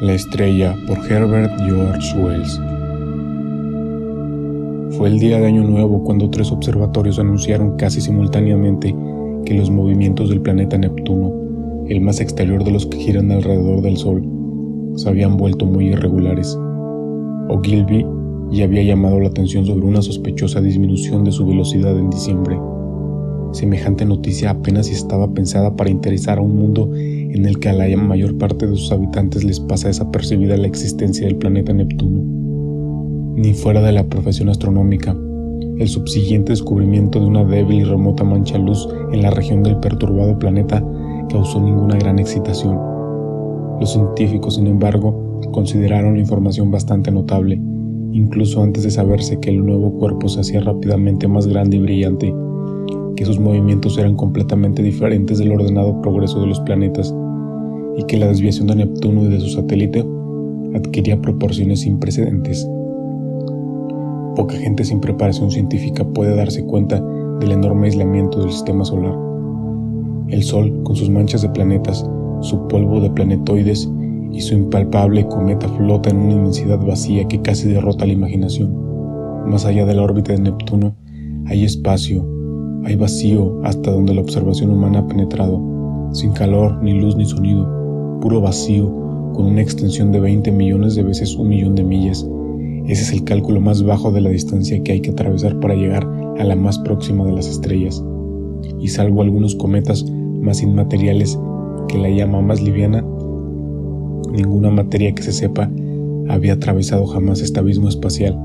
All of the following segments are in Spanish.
La estrella, por Herbert George Wells. Fue el día de Año Nuevo cuando 3 observatorios anunciaron casi simultáneamente que los movimientos del planeta Neptuno, el más exterior de los que giran alrededor del Sol, se habían vuelto muy irregulares. Ogilvy ya había llamado la atención sobre una sospechosa disminución de su velocidad en diciembre. Semejante noticia apenas estaba pensada para interesar a un mundo en el que a la mayor parte de sus habitantes les pasa desapercibida la existencia del planeta Neptuno. Ni fuera de la profesión astronómica, el subsiguiente descubrimiento de una débil y remota mancha de luz en la región del perturbado planeta causó ninguna gran excitación. Los científicos, sin embargo, consideraron la información bastante notable, incluso antes de saberse que el nuevo cuerpo se hacía rápidamente más grande y brillante, que sus movimientos eran completamente diferentes del ordenado progreso de los planetas, y que la desviación de Neptuno y de su satélite adquiría proporciones sin precedentes. Poca gente sin preparación científica puede darse cuenta del enorme aislamiento del sistema solar. El Sol, con sus manchas de planetas, su polvo de planetoides y su impalpable cometa flota en una inmensidad vacía que casi derrota la imaginación. Más allá de la órbita de Neptuno, hay espacio, hay vacío hasta donde la observación humana ha penetrado, sin calor, ni luz, ni sonido, puro vacío, con una extensión de 20 millones de veces 1 millón de millas. Ese es el cálculo más bajo de la distancia que hay que atravesar para llegar a la más próxima de las estrellas. Y salvo algunos cometas más inmateriales que la llama más liviana, ninguna materia que se sepa había atravesado jamás este abismo espacial,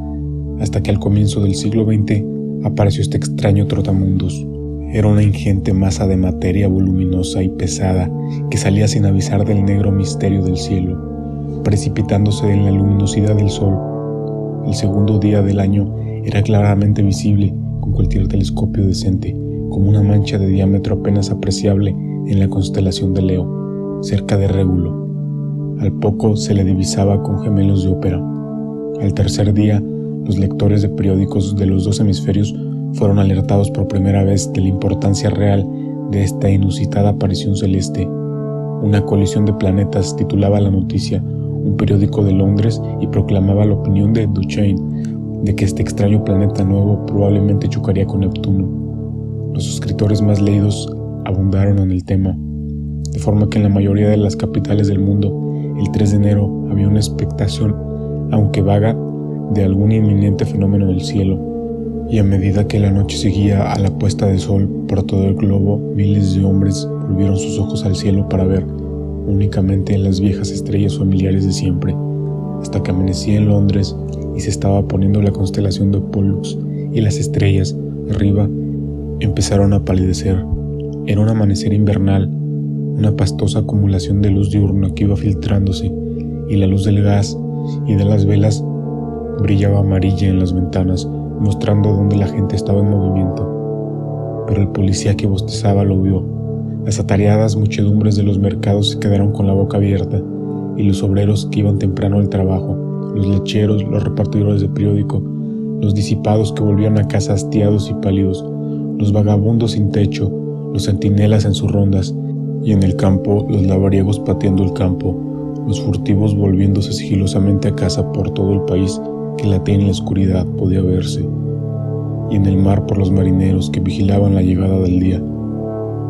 hasta que al comienzo del siglo XX apareció este extraño trotamundos. Era una ingente masa de materia voluminosa y pesada que salía sin avisar del negro misterio del cielo, precipitándose en la luminosidad del Sol. El segundo día del año era claramente visible con cualquier telescopio decente, como una mancha de diámetro apenas apreciable en la constelación de Leo, cerca de Régulo. Al poco se le divisaba con gemelos de ópera. Al tercer día, los lectores de periódicos de los 2 hemisferios fueron alertados por primera vez de la importancia real de esta inusitada aparición celeste. Una colisión de planetas, titulaba la noticia un periódico de Londres, y proclamaba la opinión de Duchenne de que este extraño planeta nuevo probablemente chocaría con Neptuno. Los escritores más leídos abundaron en el tema, de forma que en la mayoría de las capitales del mundo, el 3 de enero había una expectación, aunque vaga, de algún inminente fenómeno del cielo, y a medida que la noche seguía a la puesta de sol por todo el globo, miles de hombres volvieron sus ojos al cielo para ver únicamente las viejas estrellas familiares de siempre, hasta que amanecía en Londres y se estaba poniendo la constelación de Pollux, y las estrellas, arriba, empezaron a palidecer. Era un amanecer invernal, una pastosa acumulación de luz diurna que iba filtrándose, y la luz del gas y de las velas brillaba amarilla en las ventanas, mostrando dónde la gente estaba en movimiento. Pero el policía que bostezaba lo vio. Las atareadas muchedumbres de los mercados se quedaron con la boca abierta, y los obreros que iban temprano al trabajo, los lecheros, los repartidores de periódico, los disipados que volvían a casa hastiados y pálidos, los vagabundos sin techo, los centinelas en sus rondas, y en el campo los lavariegos pateando el campo, los furtivos volviéndose sigilosamente a casa por todo el país que latía en la oscuridad podía verse, y en el mar por los marineros que vigilaban la llegada del día.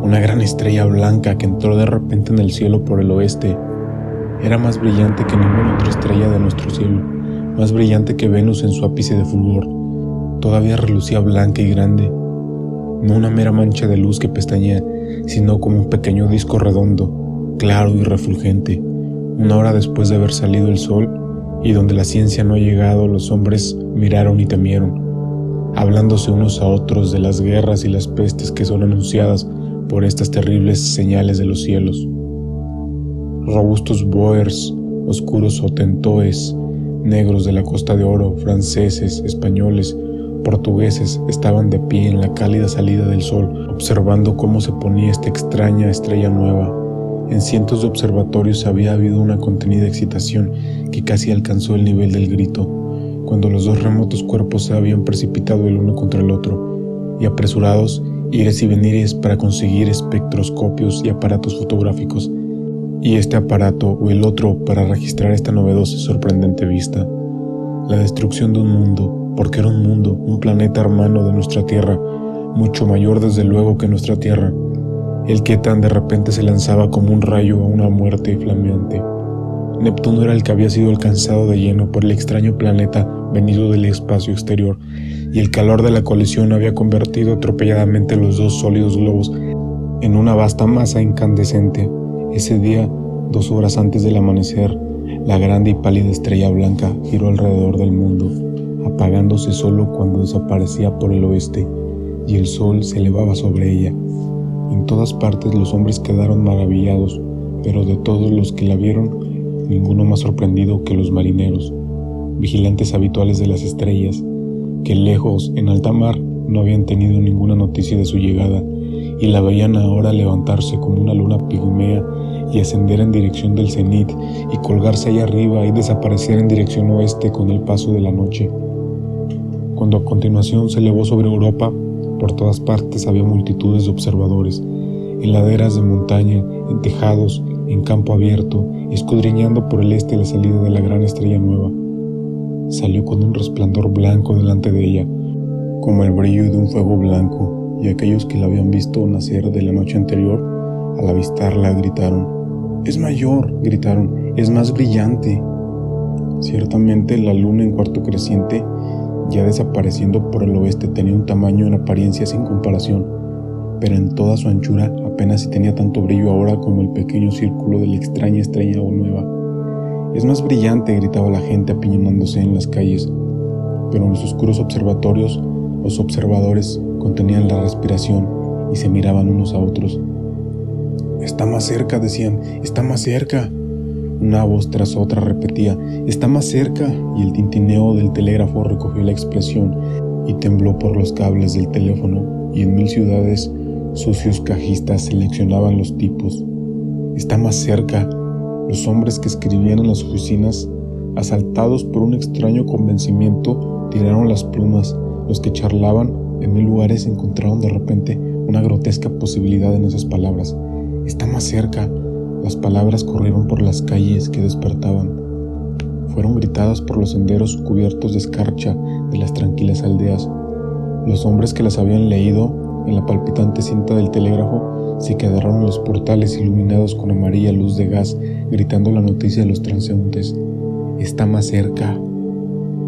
Una gran estrella blanca que entró de repente en el cielo por el oeste. Era más brillante que ninguna otra estrella de nuestro cielo, más brillante que Venus en su ápice de fulgor. Todavía relucía blanca y grande, no una mera mancha de luz que pestañea, sino como un pequeño disco redondo, claro y refulgente. 1 hora después de haber salido el sol, y donde la ciencia no ha llegado, los hombres miraron y temieron, hablándose unos a otros de las guerras y las pestes que son anunciadas por estas terribles señales de los cielos. Robustos boers, oscuros hotentoes, negros de la Costa de Oro, franceses, españoles, portugueses, estaban de pie en la cálida salida del sol, observando cómo se ponía esta extraña estrella nueva. En cientos de observatorios había habido una contenida excitación que casi alcanzó el nivel del grito, cuando los 2 remotos cuerpos se habían precipitado el uno contra el otro, y apresurados, ires y venires para conseguir espectroscopios y aparatos fotográficos, y este aparato o el otro para registrar esta novedosa y sorprendente vista. La destrucción de un mundo, porque era un mundo, un planeta hermano de nuestra Tierra, mucho mayor desde luego que nuestra Tierra, el que tan de repente se lanzaba como un rayo a una muerte flameante. Neptuno era el que había sido alcanzado de lleno por el extraño planeta venido del espacio exterior, y el calor de la colisión había convertido atropelladamente los dos sólidos globos en una vasta masa incandescente. Ese día, 2 horas antes del amanecer, la grande y pálida estrella blanca giró alrededor del mundo, apagándose solo cuando desaparecía por el oeste, y el sol se elevaba sobre ella. En todas partes los hombres quedaron maravillados, pero de todos los que la vieron, ninguno más sorprendido que los marineros, vigilantes habituales de las estrellas, que lejos, en alta mar, no habían tenido ninguna noticia de su llegada, y la veían ahora levantarse como una luna pigmea y ascender en dirección del cenit y colgarse allá arriba y desaparecer en dirección oeste con el paso de la noche. Cuando a continuación se elevó sobre Europa, por todas partes había multitudes de observadores, en laderas de montaña, en tejados, en campo abierto, escudriñando por el este la salida de la gran estrella nueva. Salió con un resplandor blanco delante de ella, como el brillo de un fuego blanco, y aquellos que la habían visto nacer de la noche anterior, al avistarla gritaron: «¡Es mayor!», gritaron, «¡es más brillante!». Ciertamente la luna en cuarto creciente, ya desapareciendo por el oeste, tenía un tamaño en apariencia sin comparación, pero en toda su anchura apenas si tenía tanto brillo ahora como el pequeño círculo de la extraña estrella nueva. «Es más brillante!», gritaba la gente apiñonándose en las calles, pero en los oscuros observatorios los observadores contenían la respiración y se miraban unos a otros. «Está más cerca», decían, «está más cerca». Una voz tras otra repetía: «Está más cerca», y el tintineo del telégrafo recogió la expresión y tembló por los cables del teléfono, y en 1000 ciudades sucios cajistas seleccionaban los tipos. «Está más cerca». Los hombres que escribían en las oficinas, asaltados por un extraño convencimiento, tiraron las plumas. Los que charlaban en 1000 lugares encontraron de repente una grotesca posibilidad en esas palabras. «Está más cerca». Las palabras corrieron por las calles que despertaban. Fueron gritadas por los senderos cubiertos de escarcha de las tranquilas aldeas. Los hombres que las habían leído en la palpitante cinta del telégrafo se quedaron en los portales iluminados con amarilla luz de gas, gritando la noticia de los transeúntes: «Está más cerca».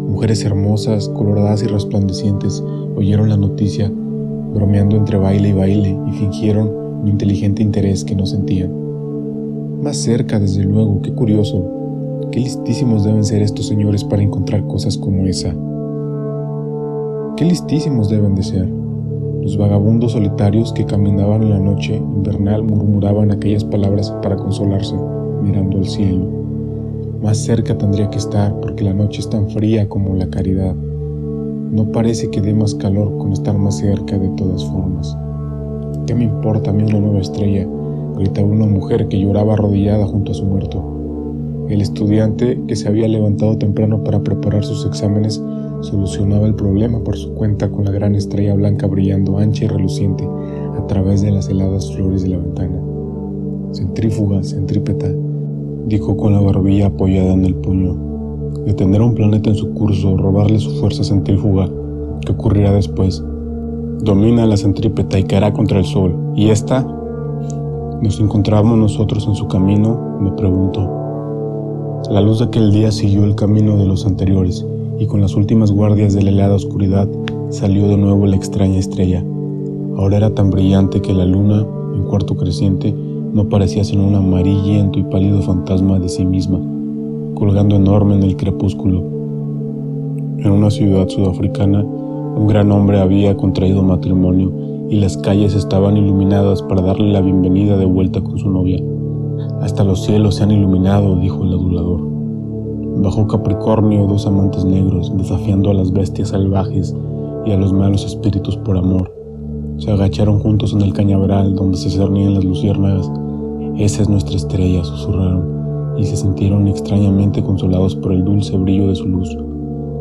Mujeres hermosas, coloradas y resplandecientes oyeron la noticia, bromeando entre baile y baile, y fingieron un inteligente interés que no sentían. «Más cerca, desde luego, qué curioso. Qué listísimos deben ser estos señores para encontrar cosas como esa. Qué listísimos deben de ser». Los vagabundos solitarios que caminaban en la noche invernal murmuraban aquellas palabras para consolarse, mirando al cielo. Más cerca tendría que estar, porque la noche es tan fría como la caridad. No parece que dé más calor con estar más cerca de todas formas. «¿Qué me importa a mí una nueva estrella?», gritaba una mujer que lloraba arrodillada junto a su muerto. El estudiante, que se había levantado temprano para preparar sus exámenes, solucionaba el problema por su cuenta con la gran estrella blanca brillando ancha y reluciente a través de las heladas flores de la ventana. «Centrífuga, centrípeta», dijo con la barbilla apoyada en el puño. «Detener a un planeta en su curso, robarle su fuerza centrífuga. ¿Qué ocurrirá después? Domina la centrípeta y caerá contra el sol. ¿Y esta? ¿Nos encontramos nosotros en su camino?», me preguntó. La luz de aquel día siguió el camino de los anteriores, y con las últimas guardias de la helada oscuridad salió de nuevo la extraña estrella. Ahora era tan brillante que la luna, en cuarto creciente, no parecía sino un amarillento y pálido fantasma de sí misma, colgando enorme en el crepúsculo. En una ciudad sudafricana, un gran hombre había contraído matrimonio y las calles estaban iluminadas para darle la bienvenida de vuelta con su novia. «Hasta los cielos se han iluminado», dijo el adulador. Bajó Capricornio 2 amantes negros, desafiando a las bestias salvajes y a los malos espíritus por amor. Se agacharon juntos en el cañaveral donde se cernían las luciérnagas. «Esa es nuestra estrella», susurraron, y se sintieron extrañamente consolados por el dulce brillo de su luz.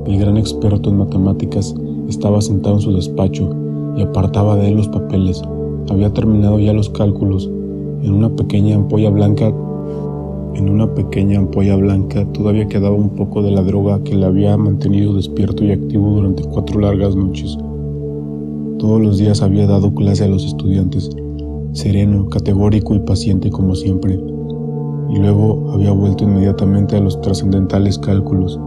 El gran experto en matemáticas estaba sentado en su despacho y apartaba de él los papeles. Había terminado ya los cálculos. En una pequeña ampolla blanca En una pequeña ampolla blanca todavía quedaba un poco de la droga que le había mantenido despierto y activo durante 4 largas noches. Todos los días había dado clase a los estudiantes, sereno, categórico y paciente como siempre, y luego había vuelto inmediatamente a los trascendentales cálculos.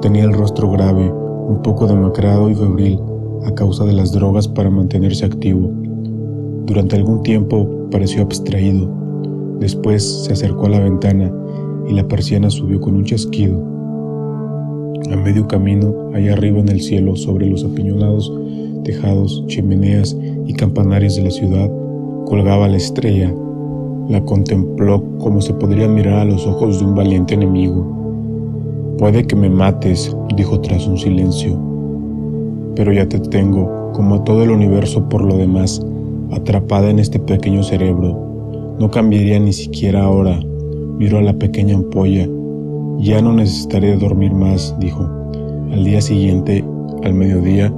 Tenía el rostro grave, un poco demacrado y febril a causa de las drogas para mantenerse activo. Durante algún tiempo pareció abstraído. Después se acercó a la ventana y la persiana subió con un chasquido. A medio camino, allá arriba en el cielo, sobre los apiñonados tejados, chimeneas y campanarios de la ciudad, colgaba la estrella. La contempló como se podría mirar a los ojos de un valiente enemigo. «Puede que me mates», dijo tras un silencio, «pero ya te tengo, como a todo el universo por lo demás, atrapada en este pequeño cerebro. No cambiaría ni siquiera ahora». Miró a la pequeña ampolla. «Ya no necesitaré dormir más», dijo. Al día siguiente, al mediodía,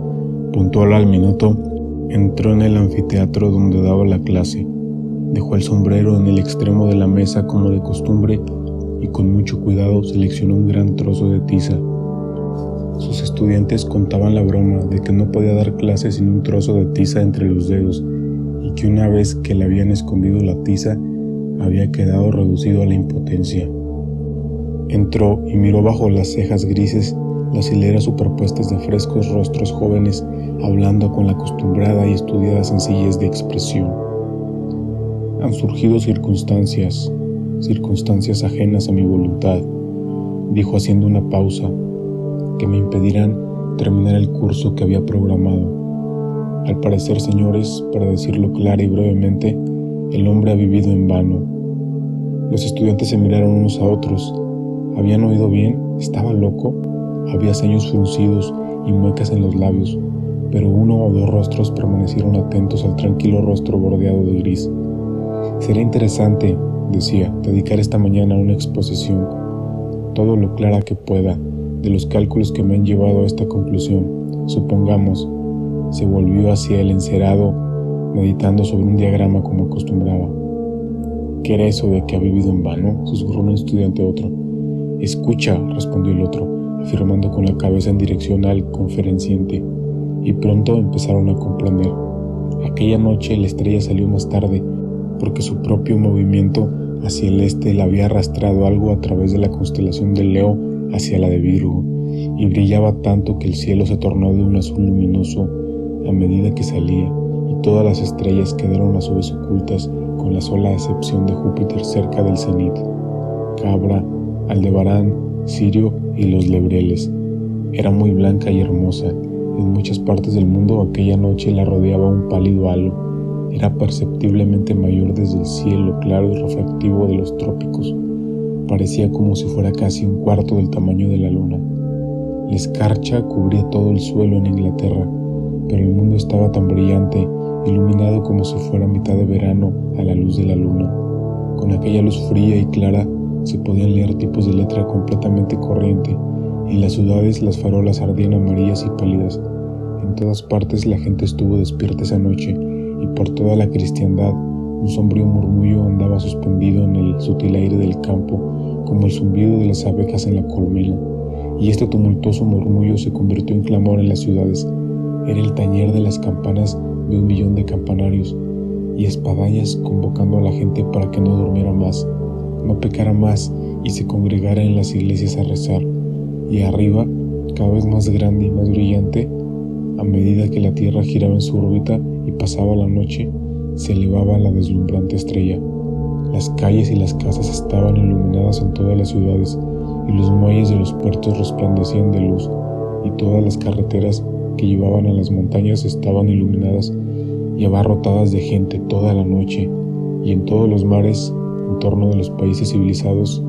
puntual al minuto, entró en el anfiteatro donde daba la clase. Dejó el sombrero en el extremo de la mesa como de costumbre y con mucho cuidado seleccionó un gran trozo de tiza. Sus estudiantes contaban la broma de que no podía dar clase sin un trozo de tiza entre los dedos y que una vez que le habían escondido la tiza había quedado reducido a la impotencia. Entró y miró bajo las cejas grises las hileras superpuestas de frescos rostros jóvenes hablando con la acostumbrada y estudiada sencillez de expresión. «Han surgido circunstancias ajenas a mi voluntad», dijo haciendo una pausa, «que me impedirán terminar el curso que había programado. Al parecer, señores, para decirlo clara y brevemente, el hombre ha vivido en vano». Los estudiantes se miraron unos a otros. ¿Habían oído bien? ¿Estaba loco? Había ceños fruncidos y muecas en los labios, pero 1 o 2 rostros permanecieron atentos al tranquilo rostro bordeado de gris. «Sería interesante», decía, «dedicar esta mañana a una exposición, todo lo clara que pueda, de los cálculos que me han llevado a esta conclusión. Supongamos». Se volvió hacia el encerado, meditando sobre un diagrama como acostumbraba. «¿Qué era eso de que ha vivido en vano?», susurró un estudiante a otro. «Escucha», respondió el otro, afirmando con la cabeza en dirección al conferenciante, y pronto empezaron a comprender. Aquella noche la estrella salió más tarde, porque su propio movimiento hacia el este la había arrastrado algo a través de la constelación de Leo hacia la de Virgo, y brillaba tanto que el cielo se tornó de un azul luminoso a medida que salía, y todas las estrellas quedaron a su vez ocultas, con la sola excepción de Júpiter cerca del cenit, Cabra, Aldebarán, Sirio y los Lebreles. Era muy blanca y hermosa. En muchas partes del mundo aquella noche la rodeaba un pálido halo. Era perceptiblemente mayor desde el cielo claro y refractivo de los trópicos. Parecía como si fuera casi un cuarto del tamaño de la luna. La escarcha cubría todo el suelo en Inglaterra, pero el mundo estaba tan brillante, iluminado como si fuera mitad de verano a la luz de la luna. Con aquella luz fría y clara se podían leer tipos de letra completamente corriente. En las ciudades las farolas ardían amarillas y pálidas. En todas partes la gente estuvo despierta esa noche, y por toda la cristiandad un sombrío murmullo andaba suspendido en el sutil aire del campo, como el zumbido de las abejas en la colmena, y este tumultuoso murmullo se convirtió en clamor en las ciudades. Era el tañer de las campanas de 1 millón de campanarios y espadañas convocando a la gente para que no durmiera más, no pecara más y se congregara en las iglesias a rezar. Y arriba, cada vez más grande y más brillante, a medida que la Tierra giraba en su órbita y pasaba la noche, se elevaba la deslumbrante estrella. Las calles y las casas estaban iluminadas en todas las ciudades, y los muelles de los puertos resplandecían de luz, y todas las carreteras que llevaban a las montañas estaban iluminadas y abarrotadas de gente toda la noche, y en todos los mares, en torno de los países civilizados,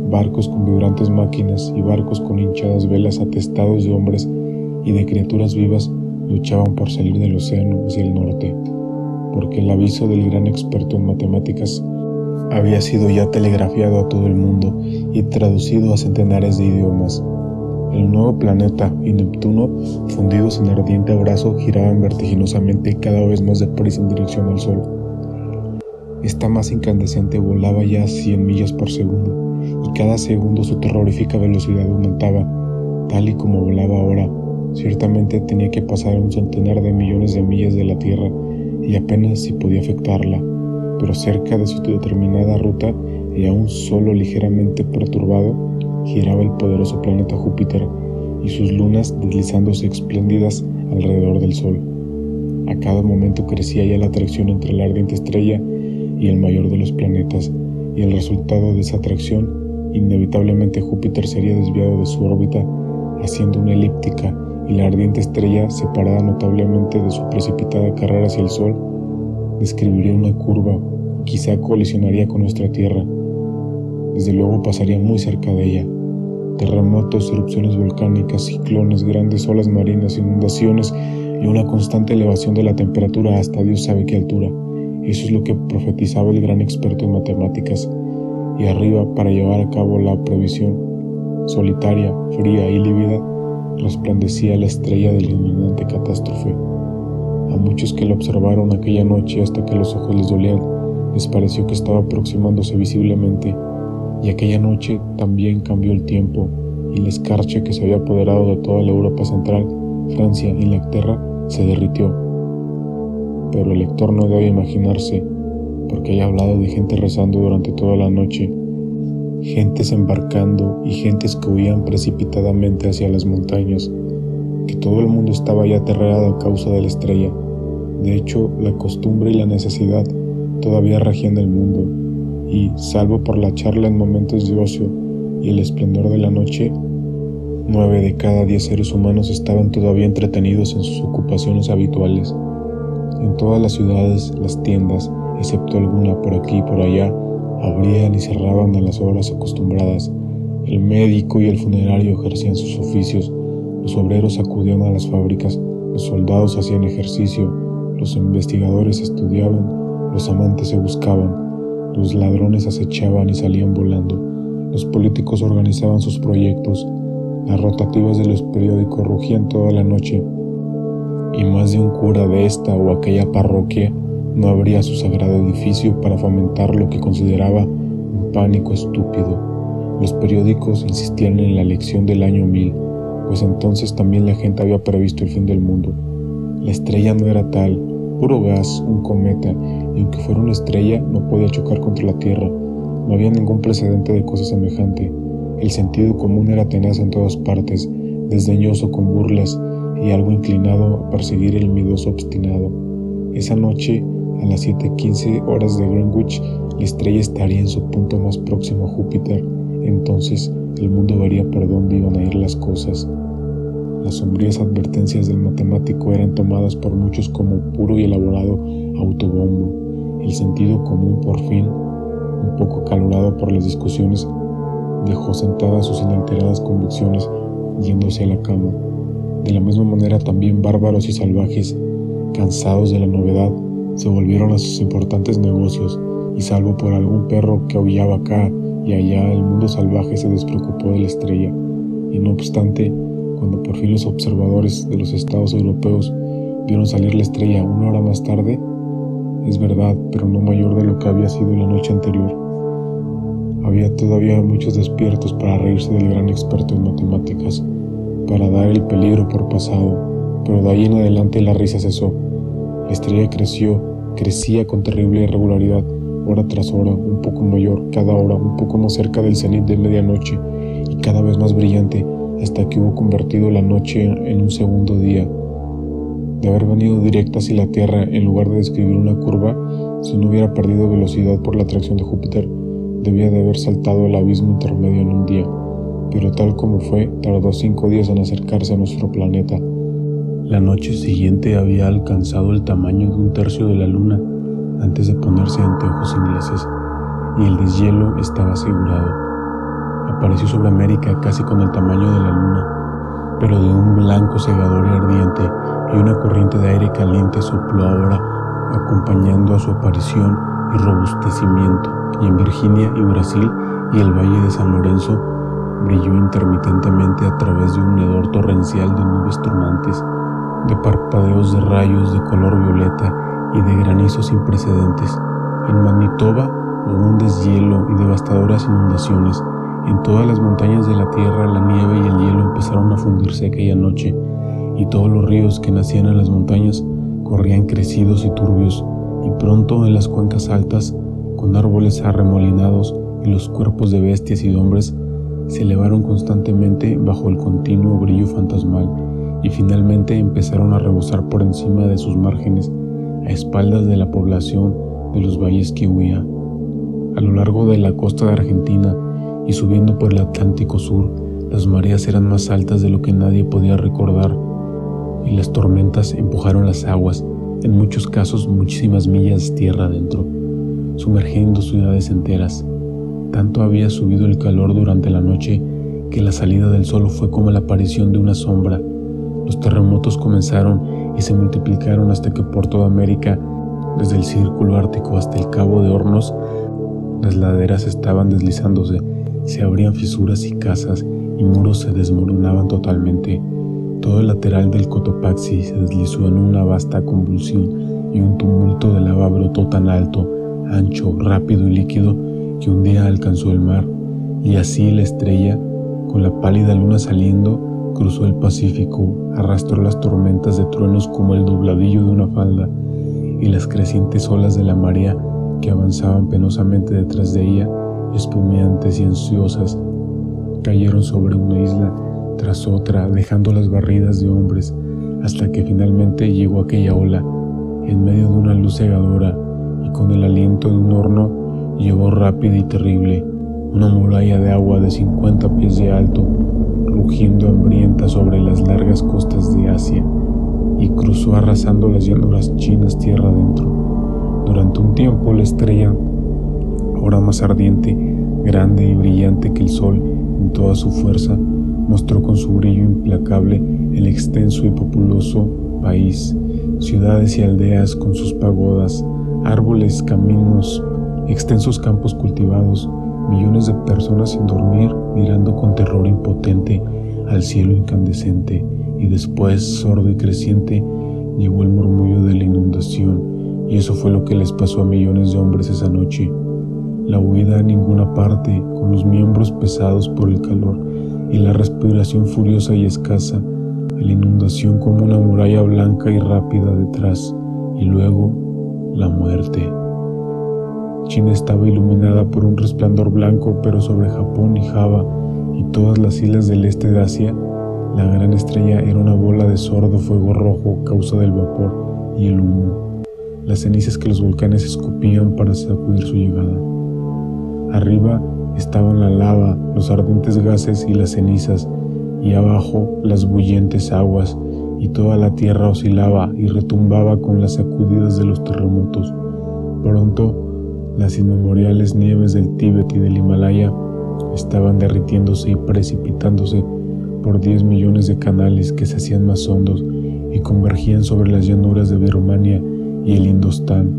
barcos con vibrantes máquinas y barcos con hinchadas velas atestados de hombres y de criaturas vivas luchaban por salir del océano hacia el norte, porque el aviso del gran experto en matemáticas había sido ya telegrafiado a todo el mundo y traducido a centenares de idiomas. El nuevo planeta y Neptuno, fundidos en ardiente abrazo, giraban vertiginosamente cada vez más deprisa en dirección al Sol. Esta masa incandescente volaba ya a 100 millas por segundo, y cada segundo su terrorífica velocidad aumentaba, tal y como volaba ahora. Ciertamente tenía que pasar un centenar de millones de millas de la Tierra, y apenas si podía afectarla, pero cerca de su determinada ruta y aún solo ligeramente perturbado, giraba el poderoso planeta Júpiter y sus lunas deslizándose espléndidas alrededor del Sol. A cada momento crecía ya la atracción entre la ardiente estrella y el mayor de los planetas, y el resultado de esa atracción, inevitablemente Júpiter sería desviado de su órbita, haciendo una elíptica, y la ardiente estrella, separada notablemente de su precipitada carrera hacia el Sol, describiría una curva y quizá colisionaría con nuestra Tierra. Desde luego pasaría muy cerca de ella. Terremotos, erupciones volcánicas, ciclones, grandes olas marinas, inundaciones y una constante elevación de la temperatura hasta Dios sabe qué altura. Eso es lo que profetizaba el gran experto en matemáticas. Y arriba, para llevar a cabo la previsión, solitaria, fría y lívida, resplandecía la estrella de la inminente catástrofe. A muchos que la observaron aquella noche hasta que los ojos les dolían, les pareció que estaba aproximándose visiblemente, y aquella noche también cambió el tiempo, y la escarcha que se había apoderado de toda la Europa central, Francia e Inglaterra, se derritió. Pero el lector no debe imaginarse, porque haya hablado de gente rezando durante toda la noche, gentes embarcando y gentes que huían precipitadamente hacia las montañas, que todo el mundo estaba ya aterrado a causa de la estrella. De hecho, la costumbre y la necesidad todavía regían el mundo, y, salvo por la charla en momentos de ocio y el esplendor de la noche, 9 de cada 10 seres humanos estaban todavía entretenidos en sus ocupaciones habituales. En todas las ciudades, las tiendas, excepto alguna por aquí y por allá, abrían y cerraban a las horas acostumbradas. El médico y el funerario ejercían sus oficios, los obreros acudían a las fábricas, los soldados hacían ejercicio, los investigadores estudiaban, los amantes se buscaban, los ladrones acechaban y salían volando, los políticos organizaban sus proyectos, las rotativas de los periódicos rugían toda la noche, y más de un cura de esta o aquella parroquia no abría su sagrado edificio para fomentar lo que consideraba un pánico estúpido. Los periódicos insistían en la elección del año 1000, pues entonces también la gente había previsto el fin del mundo. La estrella no era tal, puro gas, un cometa, y aunque fuera una estrella no podía chocar contra la Tierra. No había ningún precedente de cosa semejante. El sentido común era tenaz en todas partes, desdeñoso con burlas y algo inclinado a perseguir el miedoso obstinado. Esa noche, a las 7:15 horas de Greenwich, la estrella estaría en su punto más próximo a Júpiter. Entonces el mundo vería por dónde iban a ir las cosas. Las sombrías advertencias del matemático eran tomadas por muchos como puro y elaborado autobombo. El sentido común, por fin, un poco acalorado por las discusiones, dejó sentadas sus inalteradas convicciones, yéndose a la cama. De la misma manera también bárbaros y salvajes, cansados de la novedad, se volvieron a sus importantes negocios, y salvo por algún perro que aullaba acá y allá, el mundo salvaje se despreocupó de la estrella. Y no obstante, cuando por fin los observadores de los estados europeos vieron salir la estrella 1 hora más tarde, es verdad, pero no mayor de lo que había sido la noche anterior, había todavía muchos despiertos para reírse del gran experto en matemáticas, para dar el peligro por pasado, pero de ahí en adelante la risa cesó. La estrella crecía con terrible irregularidad, hora tras hora, un poco mayor, cada hora un poco más cerca del cenit de medianoche, y cada vez más brillante, hasta que hubo convertido la noche en un segundo día. De haber venido directa hacia la Tierra en lugar de describir una curva, si no hubiera perdido velocidad por la atracción de Júpiter, debía de haber saltado el abismo intermedio en un día, pero tal como fue, tardó 5 días en acercarse a nuestro planeta. La noche siguiente había alcanzado el tamaño de 1/3 de la Luna antes de ponerse anteojos ingleses, y el deshielo estaba asegurado. Apareció sobre América casi con el tamaño de la Luna, pero de un blanco cegador y ardiente, y una corriente de aire caliente sopló ahora, acompañando a su aparición y robustecimiento, y en Virginia y Brasil y el Valle de San Lorenzo brilló intermitentemente a través de un hedor torrencial de nubes tronantes, de parpadeos de rayos de color violeta y de granizo sin precedentes. En Manitoba hubo un deshielo y devastadoras inundaciones. En todas las montañas de la tierra la nieve y el hielo empezaron a fundirse aquella noche, y todos los ríos que nacían en las montañas corrían crecidos y turbios, y pronto en las cuencas altas, con árboles arremolinados y los cuerpos de bestias y de hombres, se elevaron constantemente bajo el continuo brillo fantasmal, y finalmente empezaron a rebosar por encima de sus márgenes, a espaldas de la población de los valles que huía. A lo largo de la costa de Argentina y subiendo por el Atlántico Sur, las mareas eran más altas de lo que nadie podía recordar, y las tormentas empujaron las aguas, en muchos casos muchísimas millas tierra adentro, sumergiendo ciudades enteras. Tanto había subido el calor durante la noche que la salida del sol fue como la aparición de una sombra. Los terremotos comenzaron y se multiplicaron hasta que por toda América, desde el Círculo Ártico hasta el Cabo de Hornos, las laderas estaban deslizándose, se abrían fisuras y casas y muros se desmoronaban totalmente. Todo el lateral del Cotopaxi se deslizó en una vasta convulsión y un tumulto de lava brotó tan alto, ancho, rápido y líquido que un día alcanzó el mar, y así la estrella, con la pálida luna saliendo, cruzó el Pacífico, arrastró las tormentas de truenos como el dobladillo de una falda, y las crecientes olas de la marea que avanzaban penosamente detrás de ella, espumeantes y ansiosas, cayeron sobre una isla tras otra, dejándolas barridas de hombres, hasta que finalmente llegó aquella ola, en medio de una luz cegadora, y con el aliento de un horno, llegó rápida y terrible, una muralla de agua de 50 pies de alto, rugiendo hambrienta sobre las largas costas de Asia, y cruzó arrasando las llanuras chinas tierra adentro. Durante un tiempo la estrella, ahora más ardiente, grande y brillante que el sol en toda su fuerza, mostró con su brillo implacable el extenso y populoso país, ciudades y aldeas con sus pagodas, árboles, caminos, extensos campos cultivados, millones de personas sin dormir, mirando con terror impotente al cielo incandescente, y después, sordo y creciente, llegó el murmullo de la inundación, y eso fue lo que les pasó a millones de hombres esa noche. La huida a ninguna parte, con los miembros pesados por el calor y la respiración furiosa y escasa, a la inundación como una muralla blanca y rápida detrás, y luego la muerte. China estaba iluminada por un resplandor blanco, pero sobre Japón y Java y todas las islas del este de Asia, la gran estrella era una bola de sordo fuego rojo, causa del vapor y el humo, las cenizas que los volcanes escupían para sacudir su llegada. Arriba estaban la lava, los ardentes gases y las cenizas, y abajo las bullentes aguas, y toda la tierra oscilaba y retumbaba con las sacudidas de los terremotos. Pronto, las inmemoriales nieves del Tíbet y del Himalaya estaban derritiéndose y precipitándose por 10 millones de canales que se hacían más hondos y convergían sobre las llanuras de Birmania y el Indostán.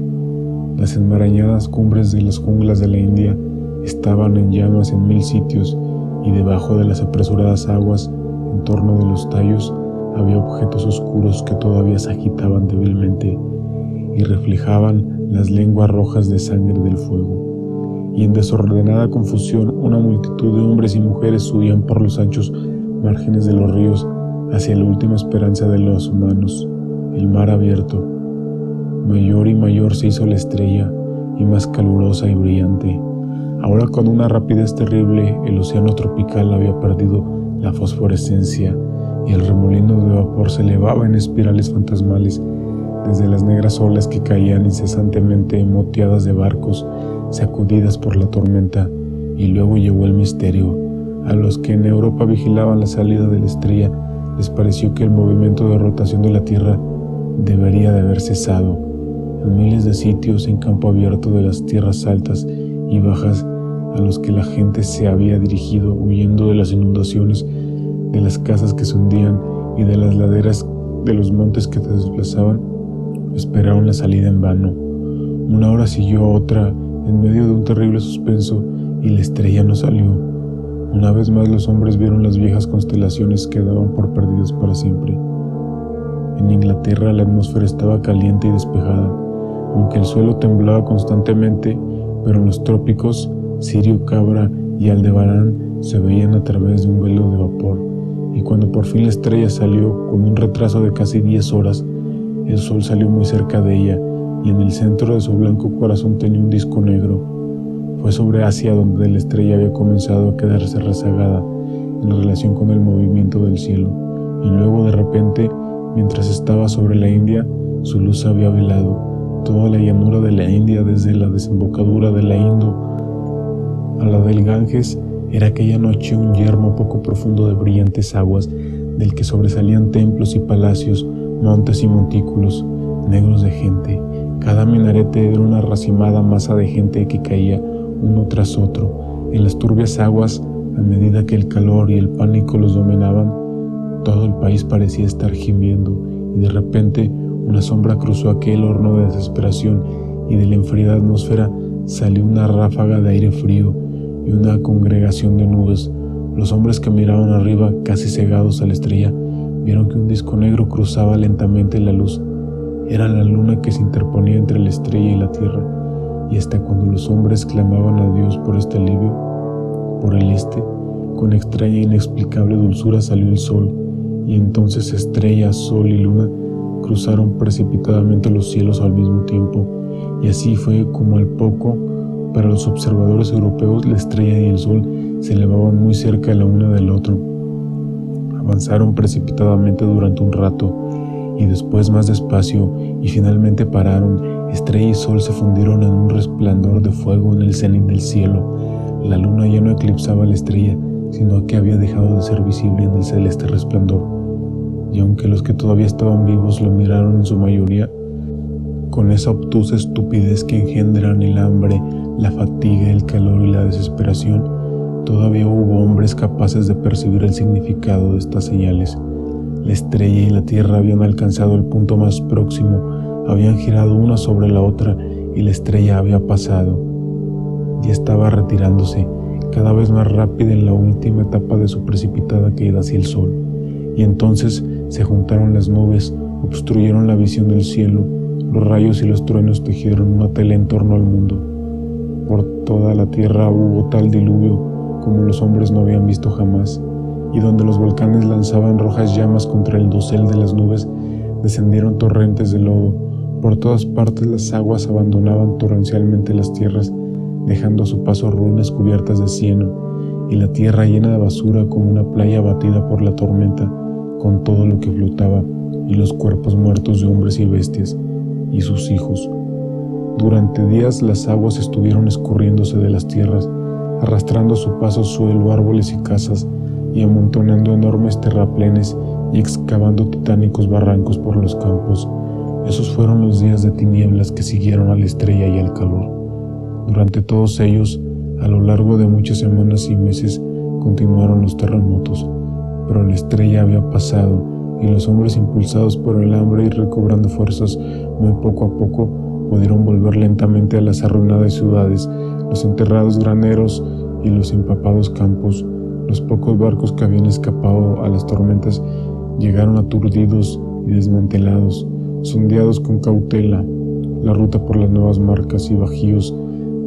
Las enmarañadas cumbres de las junglas de la India estaban en llamas en 1000 sitios, y debajo de las apresuradas aguas, en torno de los tallos, había objetos oscuros que todavía se agitaban débilmente y reflejaban las lenguas rojas de sangre del fuego. Y en desordenada confusión, una multitud de hombres y mujeres huían por los anchos márgenes de los ríos hacia la última esperanza de los humanos, el mar abierto. Mayor y mayor se hizo la estrella, y más calurosa y brillante. Ahora, con una rapidez terrible, el océano tropical había perdido la fosforescencia, y el remolino de vapor se elevaba en espirales fantasmales desde las negras olas que caían incesantemente, moteadas de barcos sacudidas por la tormenta. Y luego llegó el misterio. A los que en Europa vigilaban la salida de la estrella, les pareció que el movimiento de rotación de la Tierra debería de haber cesado. En miles de sitios en campo abierto de las tierras altas y bajas a los que la gente se había dirigido huyendo de las inundaciones, de las casas que se hundían y de las laderas de los montes que se desplazaban, esperaron la salida en vano. Una hora siguió otra en medio de un terrible suspenso, y la estrella no salió. Una vez más los hombres vieron las viejas constelaciones que daban por perdidas para siempre. En Inglaterra la atmósfera estaba caliente y despejada. aunque el suelo temblaba constantemente, pero en los trópicos, Sirio, Cabra y Aldebarán se veían a través de un velo de vapor, y cuando por fin la estrella salió con un retraso de casi 10 horas, el sol salió muy cerca de ella, y en el centro de su blanco corazón tenía un disco negro. Fue sobre Asia donde la estrella había comenzado a quedarse rezagada en relación con el movimiento del cielo, y luego de repente, mientras estaba sobre la India, su luz había velado toda la llanura de la India, desde la desembocadura de la Indo a la del Ganges. Era aquella noche un yermo poco profundo de brillantes aguas, del que sobresalían templos y palacios, montes y montículos, negros de gente. Cada minarete era una racimada masa de gente que caía uno tras otro. En las turbias aguas, a medida que el calor y el pánico los dominaban, todo el país parecía estar gimiendo, y de repente una sombra cruzó aquel horno de desesperación, y de la enfriada atmósfera salió una ráfaga de aire frío y una congregación de nubes. Los hombres que miraban arriba, casi cegados a la estrella, vieron que un disco negro cruzaba lentamente la luz. Era la luna que se interponía entre la estrella y la tierra, y hasta cuando los hombres clamaban a Dios por este alivio, por el este, con extraña e inexplicable dulzura salió el sol, y entonces estrella, sol y luna cruzaron precipitadamente los cielos al mismo tiempo, y así fue como al poco, para los observadores europeos, la estrella y el sol se elevaban muy cerca la una del otro. Avanzaron precipitadamente durante un rato, y después más despacio, y finalmente pararon. Estrella y sol se fundieron en un resplandor de fuego en el cenit del cielo. La luna ya no eclipsaba la estrella, sino que había dejado de ser visible en el celeste resplandor. Y aunque los que todavía estaban vivos lo miraron en su mayoría con esa obtusa estupidez que engendran el hambre, la fatiga, el calor y la desesperación, todavía hubo hombres capaces de percibir el significado de estas señales. La estrella y la tierra habían alcanzado el punto más próximo, habían girado una sobre la otra, y la estrella había pasado. Ya estaba retirándose, cada vez más rápida en la última etapa de su precipitada caída hacia el sol. Y entonces se juntaron las nubes, obstruyeron la visión del cielo, los rayos y los truenos tejieron una tela en torno al mundo. Por toda la tierra hubo tal diluvio como los hombres no habían visto jamás, y donde los volcanes lanzaban rojas llamas contra el dosel de las nubes, descendieron torrentes de lodo. Por todas partes las aguas abandonaban torrencialmente las tierras, dejando a su paso ruinas cubiertas de cieno, y la tierra llena de basura como una playa abatida por la tormenta, con todo lo que flotaba, y los cuerpos muertos de hombres y bestias, y sus hijos. Durante días las aguas estuvieron escurriéndose de las tierras, arrastrando a su paso suelo, árboles y casas, y amontonando enormes terraplenes y excavando titánicos barrancos por los campos. Esos fueron los días de tinieblas que siguieron a la estrella y al calor. Durante todos ellos, a lo largo de muchas semanas y meses, continuaron los terremotos, pero la estrella había pasado, y los hombres, impulsados por el hambre y recobrando fuerzas muy poco a poco, pudieron volver lentamente a las arruinadas ciudades, los enterrados graneros y los empapados campos. Los pocos barcos que habían escapado a las tormentas llegaron aturdidos y desmantelados, sondeados con cautela la ruta por las nuevas marcas y bajíos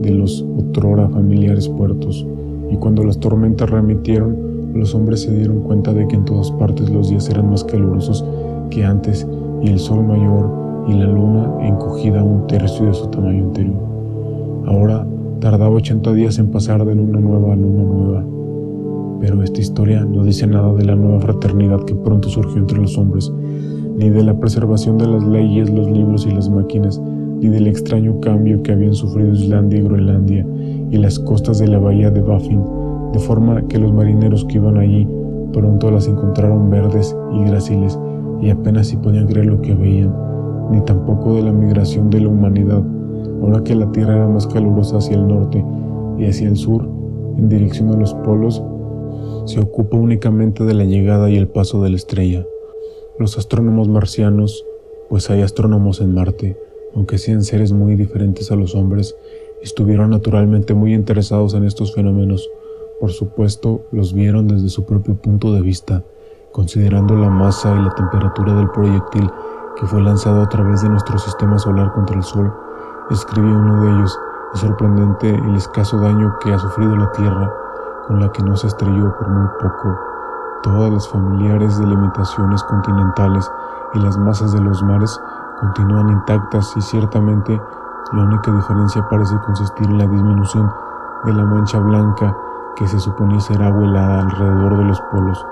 de los otrora familiares puertos, y cuando las tormentas remitieron, los hombres se dieron cuenta de que en todas partes los días eran más calurosos que antes, y el sol mayor y la luna encogida a un tercio de su tamaño anterior. Ahora tardaba 80 días en pasar de luna nueva a luna nueva. Pero esta historia no dice nada de la nueva fraternidad que pronto surgió entre los hombres, ni de la preservación de las leyes, los libros y las máquinas, ni del extraño cambio que habían sufrido Islandia y Groenlandia y las costas de la bahía de Baffin, de forma que los marineros que iban allí pronto las encontraron verdes y gráciles, y apenas si podían creer lo que veían, ni tampoco de la migración de la humanidad, ahora que la tierra era más calurosa hacia el norte y hacia el sur, en dirección a los polos, se ocupa únicamente de la llegada y el paso de la estrella. Los astrónomos marcianos, pues hay astrónomos en Marte, aunque sean seres muy diferentes a los hombres, estuvieron naturalmente muy interesados en estos fenómenos. Por supuesto, los vieron desde su propio punto de vista, considerando la masa y la temperatura del proyectil que fue lanzado a través de nuestro sistema solar contra el Sol. Escribía uno de ellos: es sorprendente el escaso daño que ha sufrido la Tierra, con la que no se estrelló por muy poco. Todas las familiares delimitaciones continentales y las masas de los mares continúan intactas, y ciertamente la única diferencia parece consistir en la disminución de la mancha blanca que se suponía ser agua helada alrededor de los polos,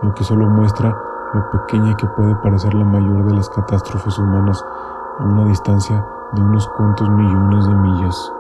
lo que solo muestra lo pequeña que puede parecer la mayor de las catástrofes humanas a una distancia de unos cuantos millones de millas.